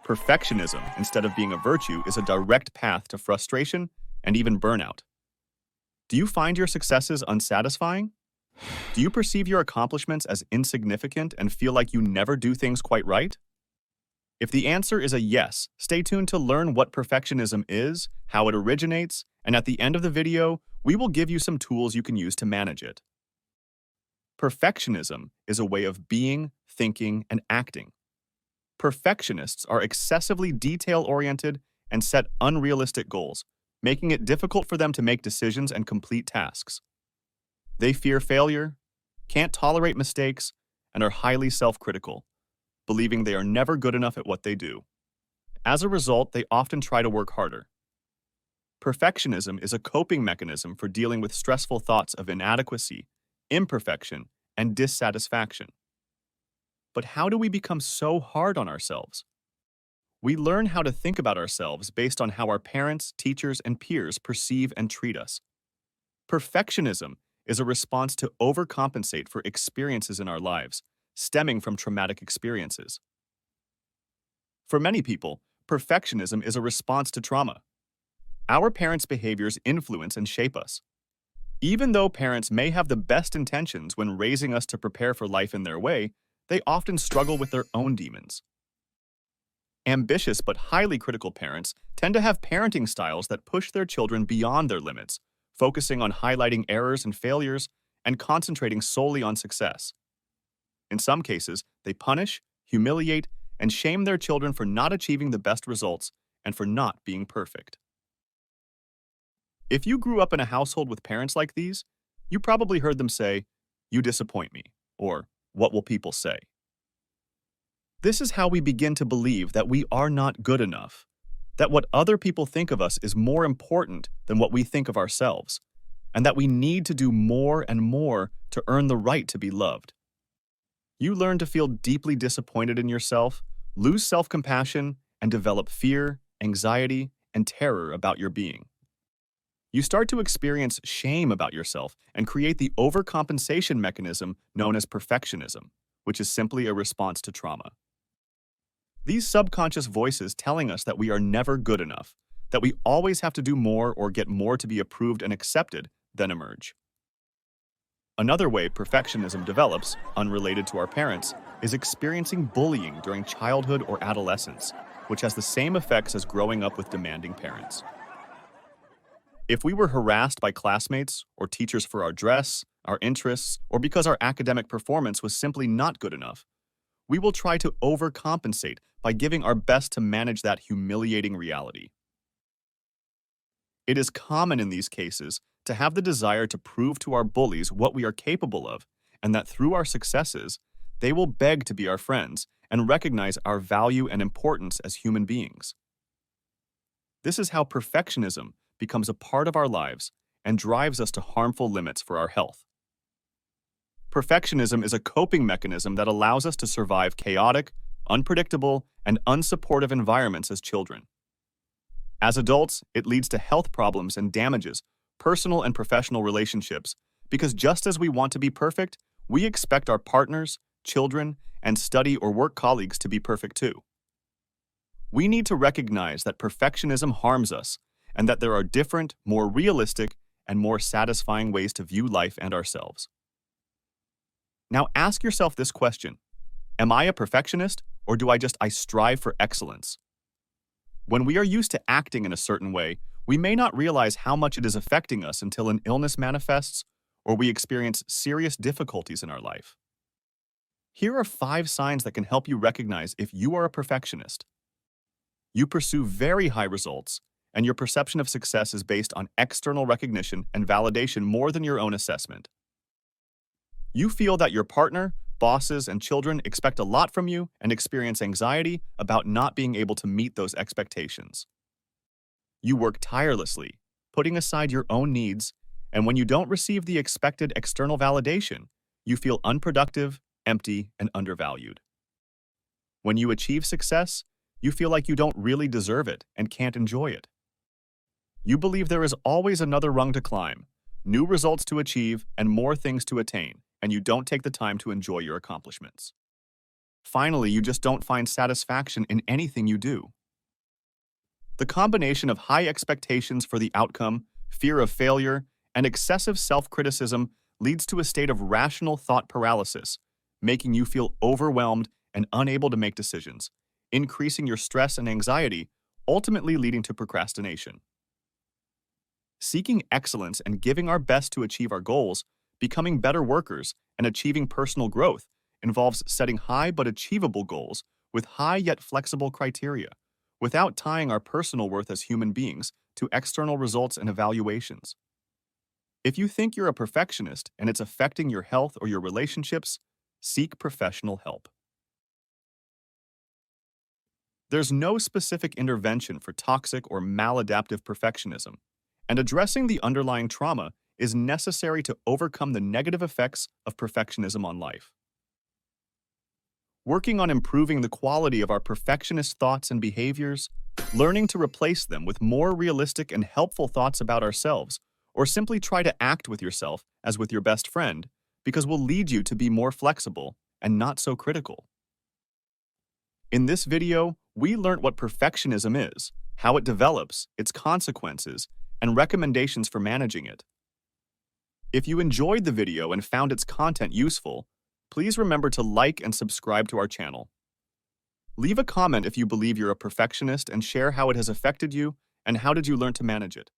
Perfectionism, instead of being a virtue, is a direct path to frustration and even burnout. Do you find your successes unsatisfying? Do you perceive your accomplishments as insignificant and feel like you never do things quite right? If the answer is a yes, stay tuned to learn what perfectionism is, how it originates, and at the end of the video, we will give you some tools you can use to manage it. Perfectionism is a way of being, thinking, and acting. Perfectionists are excessively detail-oriented and set unrealistic goals, making it difficult for them to make decisions and complete tasks. They fear failure, can't tolerate mistakes, and are highly self-critical, believing they are never good enough at what they do. As a result, they often try to work harder. Perfectionism is a coping mechanism for dealing with stressful thoughts of inadequacy, imperfection, and dissatisfaction. But how do we become so hard on ourselves? We learn how to think about ourselves based on how our parents, teachers, and peers perceive and treat us. Perfectionism is a response to overcompensate for experiences in our lives, stemming from traumatic experiences. For many people, perfectionism is a response to trauma. Our parents' behaviors influence and shape us. Even though parents may have the best intentions when raising us to prepare for life in their way, they often struggle with their own demons. Ambitious but highly critical parents tend to have parenting styles that push their children beyond their limits, focusing on highlighting errors and failures and concentrating solely on success. In some cases, they punish, humiliate, and shame their children for not achieving the best results and for not being perfect. If you grew up in a household with parents like these, you probably heard them say, "You disappoint me," or "What will people say?" This is how we begin to believe that we are not good enough, that what other people think of us is more important than what we think of ourselves, and that we need to do more and more to earn the right to be loved. You learn to feel deeply disappointed in yourself, lose self-compassion, and develop fear, anxiety, and terror about your being. You start to experience shame about yourself and create the overcompensation mechanism known as perfectionism, which is simply a response to trauma. These subconscious voices telling us that we are never good enough, that we always have to do more or get more to be approved and accepted, then emerge. Another way perfectionism develops, unrelated to our parents, is experiencing bullying during childhood or adolescence, which has the same effects as growing up with demanding parents. If we were harassed by classmates or teachers for our dress, our interests, or because our academic performance was simply not good enough, we will try to overcompensate by giving our best to manage that humiliating reality. It is common in these cases to have the desire to prove to our bullies what we are capable of, and that through our successes, they will beg to be our friends and recognize our value and importance as human beings. This is how perfectionism becomes a part of our lives and drives us to harmful limits for our health. Perfectionism is a coping mechanism that allows us to survive chaotic, unpredictable, and unsupportive environments as children. As adults, it leads to health problems and damages personal and professional relationships because just as we want to be perfect, we expect our partners, children, and study or work colleagues to be perfect too. We need to recognize that perfectionism harms us and that there are different, more realistic, and more satisfying ways to view life and ourselves. Now ask yourself this question: am I a perfectionist, or do I strive for excellence? When we are used to acting in a certain way, we may not realize how much it is affecting us until an illness manifests or we experience serious difficulties in our life. Here are 5 signs that can help you recognize if you are a perfectionist. You pursue very high results, and your perception of success is based on external recognition and validation more than your own assessment. You feel that your partner, bosses, and children expect a lot from you and experience anxiety about not being able to meet those expectations. You work tirelessly, putting aside your own needs, and when you don't receive the expected external validation, you feel unproductive, empty, and undervalued. When you achieve success, you feel like you don't really deserve it and can't enjoy it. You believe there is always another rung to climb, new results to achieve, and more things to attain, and you don't take the time to enjoy your accomplishments. Finally, you just don't find satisfaction in anything you do. The combination of high expectations for the outcome, fear of failure, and excessive self-criticism leads to a state of rational thought paralysis, making you feel overwhelmed and unable to make decisions, increasing your stress and anxiety, ultimately leading to procrastination. Seeking excellence and giving our best to achieve our goals, becoming better workers, and achieving personal growth involves setting high but achievable goals with high yet flexible criteria, without tying our personal worth as human beings to external results and evaluations. If you think you're a perfectionist and it's affecting your health or your relationships, seek professional help. There's no specific intervention for toxic or maladaptive perfectionism, and addressing the underlying trauma is necessary to overcome the negative effects of perfectionism on life. Working on improving the quality of our perfectionist thoughts and behaviors, learning to replace them with more realistic and helpful thoughts about ourselves, or simply try to act with yourself as with your best friend, because will lead you to be more flexible and not so critical. In this video, we learned what perfectionism is, how it develops, its consequences, and recommendations for managing it. If you enjoyed the video and found its content useful, please remember to like and subscribe to our channel. Leave a comment if you believe you're a perfectionist and share how it has affected you and how did you learn to manage it.